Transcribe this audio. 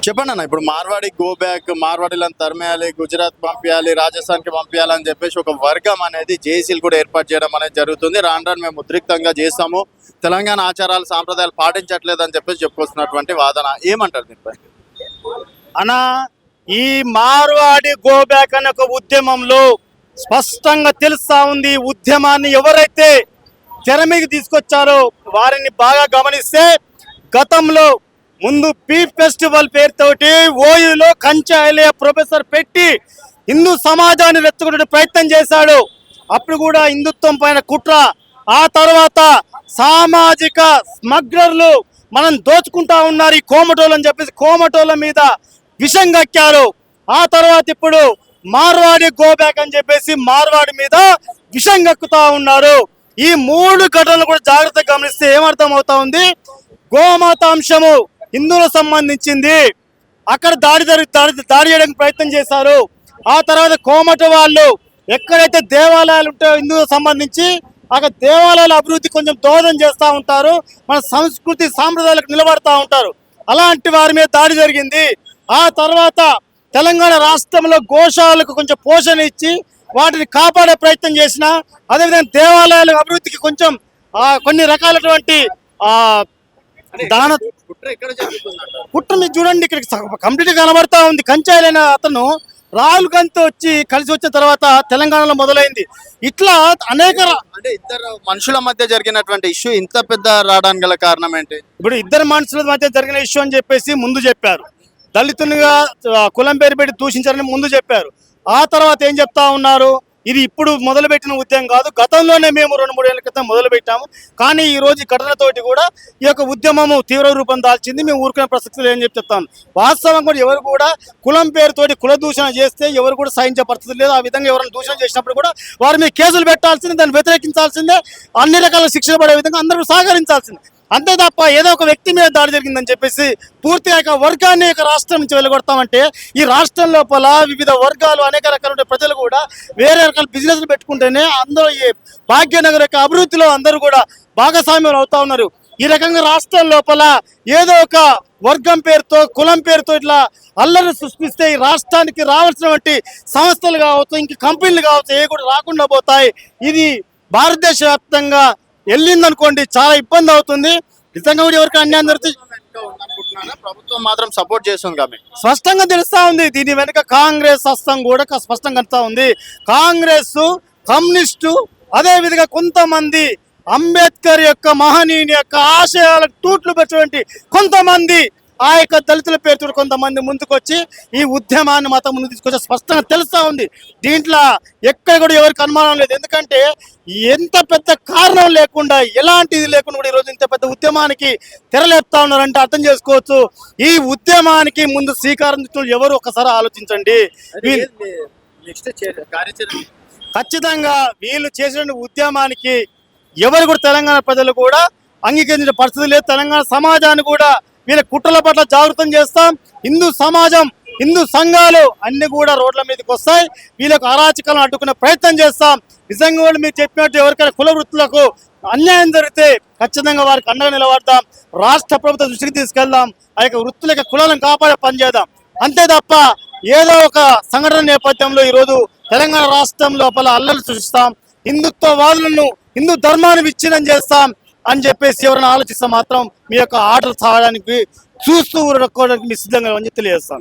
చెప్పండి అన్న, ఇప్పుడు మార్వాడి గో బ్యాక్, మార్వాడీలను తరిమేయాలి, గుజరాత్ పంపించాలి, రాజస్థాన్కి పంపించాలని చెప్పేసి ఒక వర్గం అనేది జేఏసీలు కూడా ఏర్పాటు చేయడం అనేది జరుగుతుంది. రాను రాను మేము ఉద్రిక్తంగా చేస్తాము, తెలంగాణ ఆచారాలు సాంప్రదాయాలు పాటించట్లేదు అని చెప్పేసి చెప్పుకొస్తున్నటువంటి వాదన, ఏమంటారు దీనిపై? అనా ఈ మార్వాడి గో బ్యాక్ అనే ఒక ఉద్యమంలో స్పష్టంగా తెలుస్తా ఉంది. ఉద్యమాన్ని ఎవరైతే తెర మీద తీసుకొచ్చారో వారిని బాగా గమనిస్తే గతంలో ముందు పీప్ ఫెస్టివల్ పేరుతోటి ఓయూలో కంచాయిలే ప్రొఫెసర్ పెట్టి హిందూ సమాజాన్ని రెచ్చగొట్టే ప్రయత్నం చేశాడు. అప్పుడు కూడా హిందుత్వం పైన కుట్ర. ఆ తర్వాత సామాజిక స్మగ్లర్లు మనం దోచుకుంటా ఉన్నారు ఈ కోమటోళ్ళు అని చెప్పేసి కోమటోళ్ళ మీద విషం కక్కారు. ఆ తర్వాత ఇప్పుడు మార్వాడి గోబ్యాక్ అని చెప్పేసి మార్వాడి మీద విషం కక్కుతా ఉన్నారు. ఈ మూడు ఘటనలు కూడా జాగ్రత్తగా గమనిస్తే ఏమర్థం అవుతా ఉంది, గోమాత అంశము హిందువులకు సంబంధించింది, అక్కడ దాడి చేయడానికి ప్రయత్నం చేశారు. ఆ తర్వాత కోమట వాళ్ళు ఎక్కడైతే దేవాలయాలు ఉంటాయో హిందువులకు సంబంధించి అక్కడ దేవాలయాల అభివృద్ధి కొంచెం దోహదం చేస్తూ ఉంటారు, మన సంస్కృతి సాంప్రదాయాలకు నిలబడతా ఉంటారు. అలాంటి వారి మీద దాడి జరిగింది. ఆ తర్వాత తెలంగాణ రాష్ట్రంలో గోశాలకు కొంచెం పోషణ ఇచ్చి వాటిని కాపాడే ప్రయత్నం చేసిన, అదేవిధంగా దేవాలయాల అభివృద్ధికి కొంచెం కొన్ని రకాలటువంటి దాన కుట్ర మీరు చూడండి, ఇక్కడ కంప్లీట్ గా కనబడతా ఉంది. కంచాయిలైన అతను రాహుల్ గాంధీతో వచ్చి కలిసి వచ్చిన తర్వాత తెలంగాణలో మొదలైంది. ఇట్లా అనేక అంటే ఇద్దరు మనుషుల మధ్య జరిగినటువంటి ఇష్యూ ఇంత పెద్ద రావడానికి గల కారణం ఏంటి? ఇప్పుడు ఇద్దరు మనుషుల మధ్య జరిగిన ఇష్యూ అని చెప్పేసి ముందు చెప్పారు, దళితునిగా కులం పేరు పెట్టి దూషించారని ముందు చెప్పారు. ఆ తర్వాత ఏం చెప్తా ఉన్నారు, ఇది ఇప్పుడు మొదలుపెట్టిన ఉద్యమం కాదు, గతంలోనే మేము 2-3 ఏళ్ల క్రితం మొదలుపెట్టాము, కానీ ఈ రోజు ఈ ఘటనతోటి కూడా ఈ యొక్క ఉద్యమము తీవ్ర రూపం దాల్చింది, మేము ఊరుకునే ప్రసక్తి లేదని చెప్తాను. వాస్తవం కూడా ఎవరు కూడా కులం పేరుతోటి కుల దూషణ చేస్తే ఎవరు కూడా సహించే పరిస్థితి లేదు. ఆ విధంగా ఎవరైనా దూషణ చేసినప్పుడు కూడా వారి మీద కేసులు పెట్టాల్సిందే, దాన్ని వ్యతిరేకించాల్సిందే, అన్ని రకాల శిక్షణ పడే విధంగా అందరూ సహకరించాల్సిందే. అంతే తప్ప ఏదో ఒక వ్యక్తి మీద దాడి జరిగిందని చెప్పేసి పూర్తిగా ఒక వర్గాన్ని ఒక రాష్ట్రం నుంచి వెళ్ళగొడతామంటే, ఈ రాష్ట్రం లోపల వివిధ వర్గాలు అనేక రకాల ప్రజలు కూడా వేరే రకాల బిజినెస్లు పెట్టుకుంటేనే అందరూ ఈ భాగ్యనగర్ యొక్క అభివృద్ధిలో అందరూ కూడా భాగస్వామ్యం అవుతా ఉన్నారు. ఈ రకంగా రాష్ట్రం లోపల ఏదో ఒక వర్గం పేరుతో కులం పేరుతో ఇట్లా అల్లరి సృష్టిస్తే ఈ రాష్ట్రానికి రావాల్సినటువంటి సంస్థలు కావచ్చు, ఇంక కంపెనీలు కావచ్చు, ఏ కూడా రాకుండా పోతాయి. ఇది భారతదేశ వ్యాప్తంగా వెళ్ళిందనుకోండి చాలా ఇబ్బంది అవుతుంది. నిజంగా కూడా ఎవరికి అన్యాయం జరుగుతుంది, ప్రభుత్వం మాత్రం సపోర్ట్ చేస్తుంది కాబట్టి స్పష్టంగా తెలుస్తా ఉంది. దీని వెనుక కాంగ్రెస్ హస్తం కూడా స్పష్టంగా కలుస్తా ఉంది. కాంగ్రెస్, కమ్యూనిస్టు, అదే విధంగా కొంతమంది అంబేద్కర్ యొక్క మహనీయుని యొక్క ఆశయాలకు తూట్లు పెట్టినటువంటి కొంతమంది ఆ యొక్క దళితుల పేరుతో కొంతమంది ముందుకొచ్చి ఈ ఉద్యమాన్ని మాత్రం ముందు తీసుకొచ్చే స్పష్టంగా తెలుస్తా ఉంది. దీంట్లో ఎక్కడ కూడా ఎవరికి అనుమానం లేదు. ఎందుకంటే ఎంత పెద్ద కారణం లేకుండా, ఎలాంటిది లేకుండా కూడా ఈరోజు ఇంత పెద్ద ఉద్యమానికి తెరలేపుతా ఉన్నారంటే అర్థం చేసుకోవచ్చు. ఈ ఉద్యమానికి ముందు శ్రీకారం చుట్టూ ఎవరు ఒకసారి ఆలోచించండి. ఖచ్చితంగా వీళ్ళు చేసిన ఉద్యమానికి ఎవరు కూడా తెలంగాణ ప్రజలు కూడా అంగీకరించిన పరిస్థితి లేదు. తెలంగాణ సమాజాన్ని కూడా వీళ్ళ కుట్రల పట్ల జాగృతం చేస్తాం. హిందూ సమాజం, హిందూ సంఘాలు అన్ని కూడా రోడ్ల మీదకి వస్తాయి. వీళ్ళకు అరాచకాలను అడ్డుకునే ప్రయత్నం చేస్తాం. నిజంగా కూడా మీరు చెప్పినట్టు ఎవరికైనా కుల వృత్తులకు అన్యాయం జరిగితే ఖచ్చితంగా వారికి అండగా నిలబడతాం. రాష్ట్ర ప్రభుత్వ దృష్టికి తీసుకెళ్దాం. ఆ యొక్క వృత్తుల యొక్క కులాలను కాపాడే పని చేద్దాం. అంతే తప్ప ఏదో ఒక సంఘటన నేపథ్యంలో ఈరోజు తెలంగాణ రాష్ట్రం లోపల అల్లలు సృష్టిస్తాం, హిందుత్వవాదులను, హిందూ ధర్మాన్ని విచ్ఛిన్నం చేస్తాం అని చెప్పేసి ఎవరైనా ఆలోచిస్తే మాత్రం మీ యొక్క ఆటలు సాగడానికి చూస్తూ ఊరుకోవడానికి మీ సిద్ధంగా అని తెలియజేస్తాను.